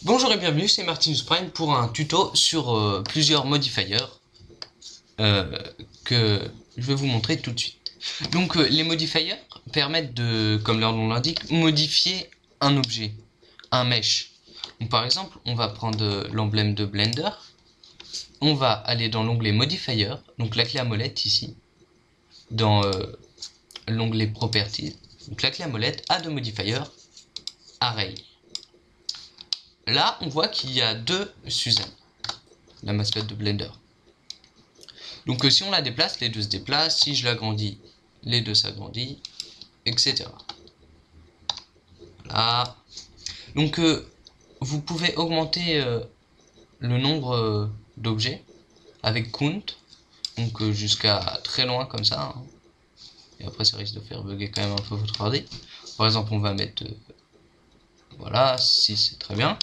Bonjour et bienvenue, c'est Martinus Prime pour un tuto sur plusieurs modifiers que je vais vous montrer tout de suite. Donc les modifiers permettent de, comme leur nom l'indique, modifier un objet, un mesh. Donc par exemple, on va prendre l'emblème de Blender, on va aller dans l'onglet Modifier, donc la clé à molette ici, dans l'onglet Properties. Donc la clé à molette a de modifier Array. Là, on voit qu'il y a deux Suzanne, la mascotte de Blender. Donc si on la déplace, les deux se déplacent. Si je l'agrandis, les deux s'agrandissent, etc. Voilà. Donc vous pouvez augmenter le nombre d'objets avec count, donc jusqu'à très loin comme ça. Hein. Et après, ça risque de faire bugger quand même un peu votre ordi. Par exemple, on va mettre voilà, 6, c'est très bien.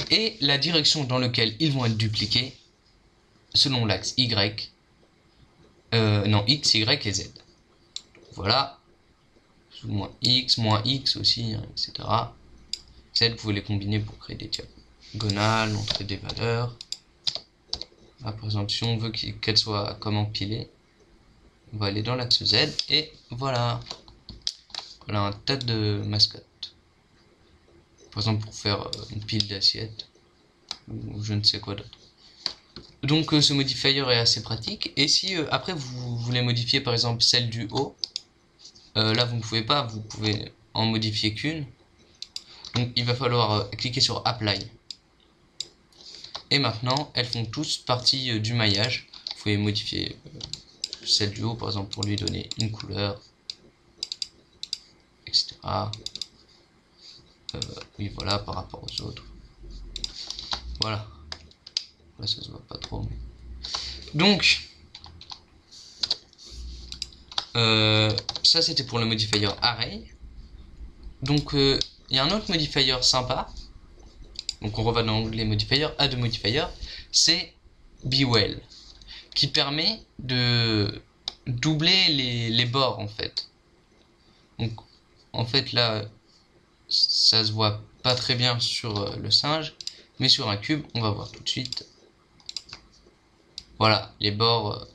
Et la direction dans laquelle ils vont être dupliqués selon l'axe Y, non, X, Y et Z. Voilà, moins X aussi, hein, etc. Z, vous pouvez les combiner pour créer des diagonales, montrer des valeurs. Là, par exemple, si on veut qu'elle soit comme empilée, on va aller dans l'axe Z et voilà. Voilà un tas de mascottes. Par exemple, pour faire une pile d'assiettes ou je ne sais quoi d'autre. Donc ce modifier est assez pratique. Et si après vous voulez modifier par exemple celle du haut, là vous ne pouvez pas, vous pouvez en modifier qu'une. Donc il va falloir cliquer sur Apply. Et maintenant elles font tous partie du maillage. Vous pouvez modifier celle du haut par exemple pour lui donner une couleur, etc. Oui voilà, par rapport aux autres. Voilà. Là ça se voit pas trop. Mais... Donc ça c'était pour le modifier Array. Donc il y a un autre modifier sympa. Donc on revient dans l'onglet modifier, add modifier, c'est Bewell, qui permet de doubler les bords en fait. Donc en fait là ça se voit pas très bien sur le singe, mais sur un cube on va voir tout de suite. Voilà, les bords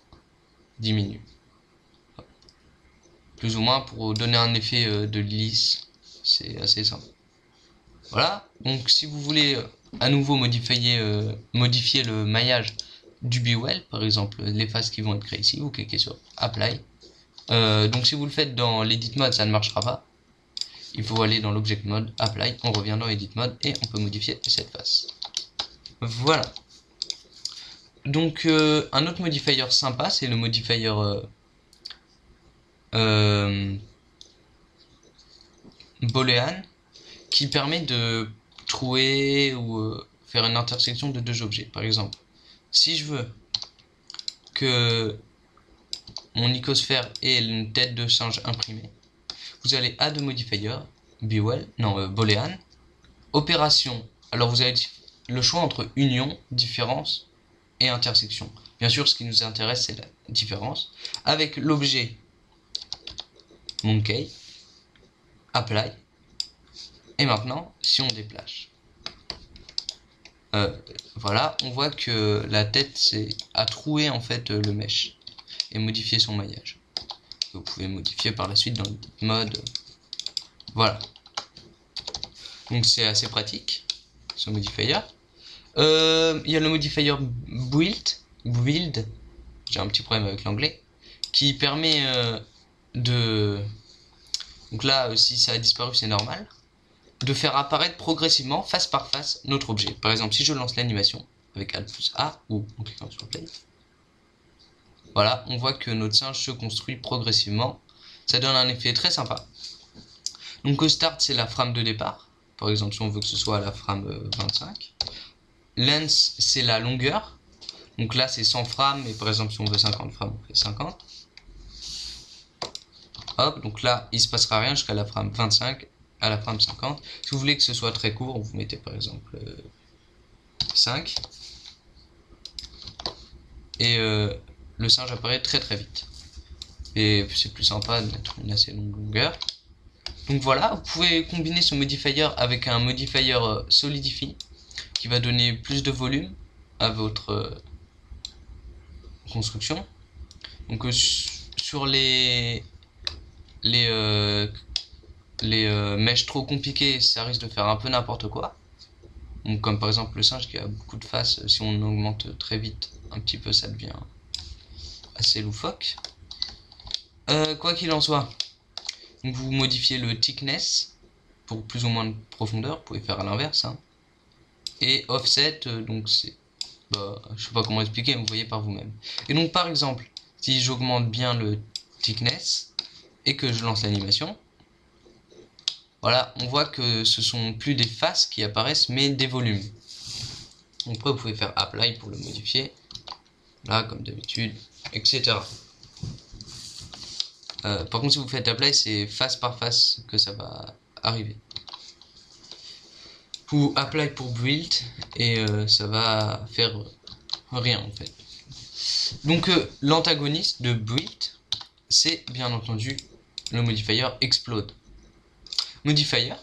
diminuent. Plus ou moins pour donner un effet de lisse, c'est assez simple. Voilà, donc si vous voulez à nouveau modifier le maillage du Bewell, par exemple les faces qui vont être créées ici, vous cliquez sur Apply. Donc si vous le faites dans l'Edit Mode, ça ne marchera pas. Il faut aller dans l'Object Mode, Apply, on revient dans Edit Mode et on peut modifier cette face. Voilà. Donc un autre modifier sympa, c'est le modifier Boolean, qui permet de trouver ou faire une intersection de deux objets. Par exemple, si je veux que mon icosphère ait une tête de singe imprimée, vous allez add modifier, Bewell, non, Boolean, opération. Alors vous avez le choix entre union, différence et intersection. Bien sûr, ce qui nous intéresse, c'est la différence. Avec l'objet monkey, apply. Et maintenant, si on déplace, voilà, on voit que la tête a troué en fait le mesh et modifié son maillage. Vous pouvez modifier par la suite dans le mode. Voilà. Donc c'est assez pratique ce modifier. Il y a le modifier build, j'ai un petit problème avec l'anglais, qui permet de. Donc là, si ça a disparu, c'est normal. De faire apparaître progressivement, face par face, notre objet. Par exemple, si je lance l'animation avec Alt+A ou en cliquant sur Play, voilà, on voit que notre singe se construit progressivement. Ça donne un effet très sympa. Donc au start, c'est la frame de départ. Par exemple, si on veut que ce soit la frame 25. Length, c'est la longueur. Donc là, c'est 100 frames. Et par exemple, si on veut 50 frames, on fait 50. Hop, donc là, il se passera rien jusqu'à la frame 25. À la frame 50. Si vous voulez que ce soit très court, vous mettez par exemple 5. Et le singe apparaît très très vite. Et c'est plus sympa de mettre une assez longue longueur. Donc voilà, vous pouvez combiner ce modifier avec un modifier Solidify. qui va donner plus de volume à votre construction. Donc sur les mèches trop compliquées, ça risque de faire un peu n'importe quoi. Donc comme par exemple le singe qui a beaucoup de faces, si on augmente très vite un petit peu, ça devient assez loufoque. Quoi qu'il en soit, donc vous modifiez le thickness pour plus ou moins de profondeur, vous pouvez faire à l'inverse, hein. Et offset, donc c'est, je sais pas comment expliquer, vous voyez par vous-même. Et donc par exemple, si j'augmente bien le thickness et que je lance l'animation, voilà, on voit que ce sont plus des faces qui apparaissent, mais des volumes. Donc après, vous pouvez faire apply pour le modifier, là comme d'habitude, etc. Par contre, si vous faites apply, c'est face par face que ça va arriver. Vous apply pour build et ça va faire rien en fait. Donc l'antagoniste de build, c'est bien entendu le modifier explode. Modifier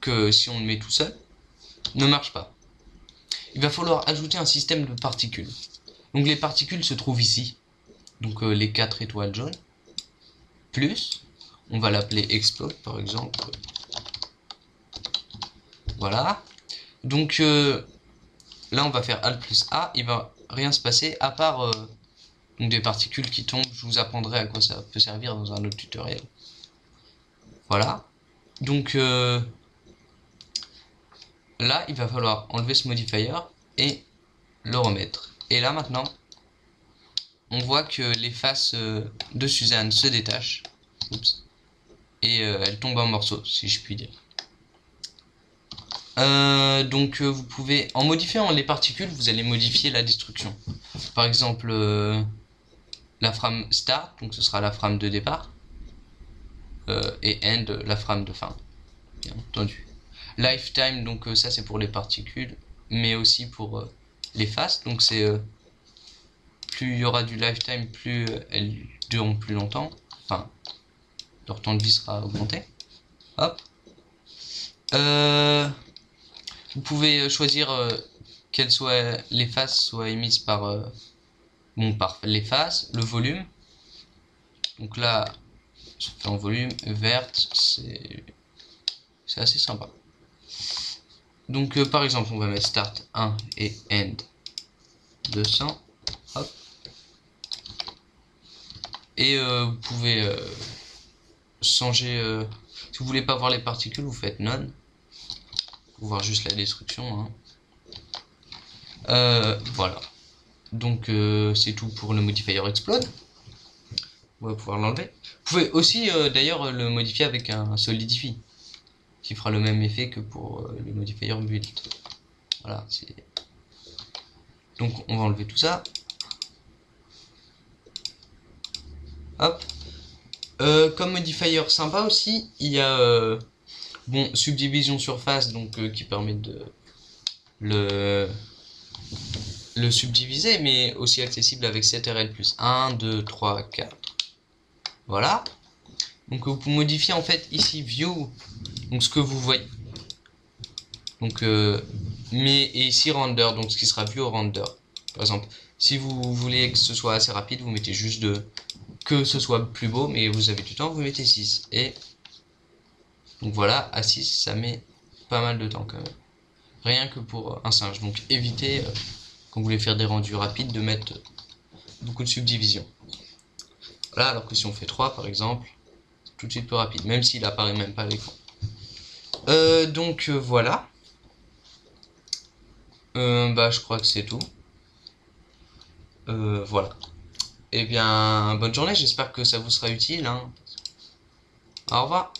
que si on le met tout seul ne marche pas. Il va falloir ajouter un système de particules. Donc les particules se trouvent ici. Donc les 4 étoiles jaunes. Plus, on va l'appeler explode par exemple. Voilà. Donc là on va faire Alt plus A. Il va rien se passer à part donc des particules qui tombent. Je vous apprendrai à quoi ça peut servir dans un autre tutoriel. Voilà. Donc là il va falloir enlever ce modifier et le remettre. Et là maintenant on voit que les faces de Suzanne se détachent. Oups. Et elle tombe en morceaux, si je puis dire. Donc vous pouvez, en modifiant les particules, vous allez modifier la destruction. Par exemple, la frame start, donc ce sera la frame de départ. Et end, la frame de fin, bien entendu. Lifetime, donc ça c'est pour les particules, mais aussi pour les faces. Donc c'est plus il y aura du lifetime, plus elles dureront plus longtemps. Enfin, leur temps de vie sera augmenté. Hop. Vous pouvez choisir quelles soient les faces soient émises par par les faces, le volume. Donc là, je fais en volume verte, c'est assez sympa. Donc par exemple, on va mettre start 1 et end 200. Hop. Et vous pouvez changer. Si vous voulez pas voir les particules, vous faites none. Pour voir juste la destruction. Hein. Voilà. Donc c'est tout pour le modifier explode. On va pouvoir l'enlever. Vous pouvez aussi d'ailleurs le modifier avec un solidify, qui fera le même effet que pour le modifier build. Voilà. Donc on va enlever tout ça. Hop. Comme modifier sympa aussi, il y a subdivision surface, donc qui permet de le subdiviser, mais aussi accessible avec CTRL plus 1, 2, 3, 4. Voilà. Donc vous pouvez modifier en fait ici view, donc ce que vous voyez. Donc et ici render, donc ce qui sera view au render. Par exemple, si vous voulez que ce soit assez rapide, vous mettez juste que ce soit plus beau, mais vous avez du temps, vous mettez 6. Et donc voilà, à 6, ça met pas mal de temps quand même. Rien que pour un singe. Donc évitez, quand vous voulez faire des rendus rapides, de mettre beaucoup de subdivision. Voilà, alors que si on fait 3 par exemple, c'est tout de suite plus rapide, même s'il apparaît même pas à l'écran. Donc voilà. Je crois que c'est tout. Voilà. Eh bien, bonne journée, j'espère que ça vous sera utile. Hein. Au revoir.